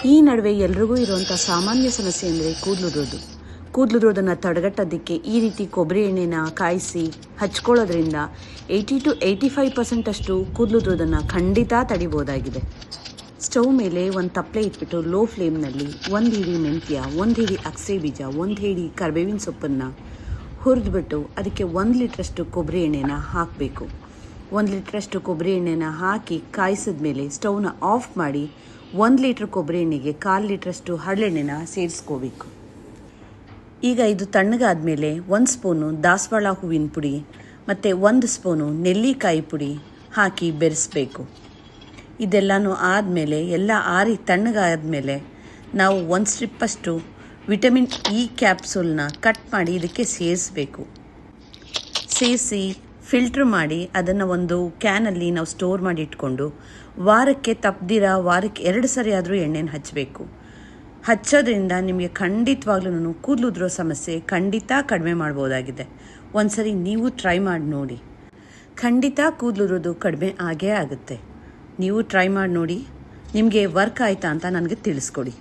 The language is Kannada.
ಈ ನಡುವೆ ಎಲ್ರಿಗೂ ಇರುವಂಥ ಸಾಮಾನ್ಯ ಸಮಸ್ಯೆ ಅಂದರೆ ಕೂದಲುದ್ರೋದನ್ನು ತಡೆಗಟ್ಟೋದಕ್ಕೆ ಈ ರೀತಿ ಕೊಬ್ಬರಿ ಎಣ್ಣೆನ ಕಾಯಿಸಿ ಹಚ್ಕೊಳ್ಳೋದ್ರಿಂದ 80-85% ಅಷ್ಟು ಕೂದಲುದ್ರೋದನ್ನು ಖಂಡಿತ ತಡಿಬೋದಾಗಿದೆ. ಸ್ಟವ್ ಮೇಲೆ ಒಂದು ತಪ್ಪಲೆ ಇಟ್ಬಿಟ್ಟು ಲೋ ಫ್ಲೇಮ್ನಲ್ಲಿ 1 ಹಿಡಿ ಮೆಂತ್ಯ, 1 ಹಿಡಿ ಅಗಸೆ ಬೀಜ, 1 ಹಿಡಿ ಕರಿಬೇವಿನ ಸೊಪ್ಪನ್ನು ಹುರಿದ್ಬಿಟ್ಟು ಅದಕ್ಕೆ 1 ಲೀಟ್ರಷ್ಟು ಕೊಬ್ಬರಿ ಎಣ್ಣೆನ ಹಾಕಬೇಕು. 1 ಲೀಟ್ರಷ್ಟು ಕೊಬ್ಬರಿ ಎಣ್ಣೆನ ಹಾಕಿ ಕಾಯಿಸಿದ ಮೇಲೆ ಸ್ಟವ್ನ ಆಫ್ ಮಾಡಿ 1 ಲೀಟ್ರ್ ಕೊಬ್ಬರಿ ಎಣ್ಣೆಗೆ 1/4 ಲೀಟ್ರಷ್ಟು ಹರಳೆಣ್ಣೆನ ಸೇರಿಸ್ಕೋಬೇಕು. ಈಗ ಇದು ತಣ್ಣಗಾದ್ಮೇಲೆ 1 ಸ್ಪೂನು ದಾಸವಾಳ ಹೂವಿನ ಪುಡಿ ಮತ್ತು 1 ಸ್ಪೂನು ನೆಲ್ಲಿಕಾಯಿ ಪುಡಿ ಹಾಕಿ ಬೆರೆಸಬೇಕು. ಇದೆಲ್ಲನೂ ಆದಮೇಲೆ ಎಲ್ಲ ಆರಿ ತಣ್ಣಗಾದ್ಮೇಲೆ ನಾವು 1 ಸ್ಟ್ರಿಪ್ಪಷ್ಟು ವಿಟಮಿನ್ ಇ ಕ್ಯಾಪ್ಸೂಲ್ನ ಕಟ್ ಮಾಡಿ ಇದಕ್ಕೆ ಸೇರಿಸಬೇಕು. ಸೇರಿಸಿ ಫಿಲ್ಟ್ರ್ ಮಾಡಿ ಅದನ್ನು ಒಂದು ಕ್ಯಾನಲ್ಲಿ ನಾವು ಸ್ಟೋರ್ ಮಾಡಿ ಇಟ್ಕೊಂಡು ವಾರಕ್ಕೆ ವಾರಕ್ಕೆ 2 ಸರಿ ಆದರೂ ಎಣ್ಣೆನ ಹಚ್ಚಬೇಕು. ಹಚ್ಚೋದ್ರಿಂದ ನಿಮಗೆ ಖಂಡಿತವಾಗ್ಲೂ ಕೂದಲುದ್ರೋ ಸಮಸ್ಯೆ ಖಂಡಿತ ಕಡಿಮೆ ಮಾಡ್ಬೋದಾಗಿದೆ. ಒಂದು ಸರಿ ನೀವು ಟ್ರೈ ಮಾಡಿ ನೋಡಿ, ಖಂಡಿತ ಕೂದಲುದ್ರೋದು ಕಡಿಮೆ ಆಗೇ ಆಗುತ್ತೆ. ನೀವು ಟ್ರೈ ಮಾಡಿ ನೋಡಿ, ನಿಮಗೆ ವರ್ಕ್ ಆಯಿತಾ ಅಂತ ನನಗೆ ತಿಳಿಸ್ಕೊಡಿ.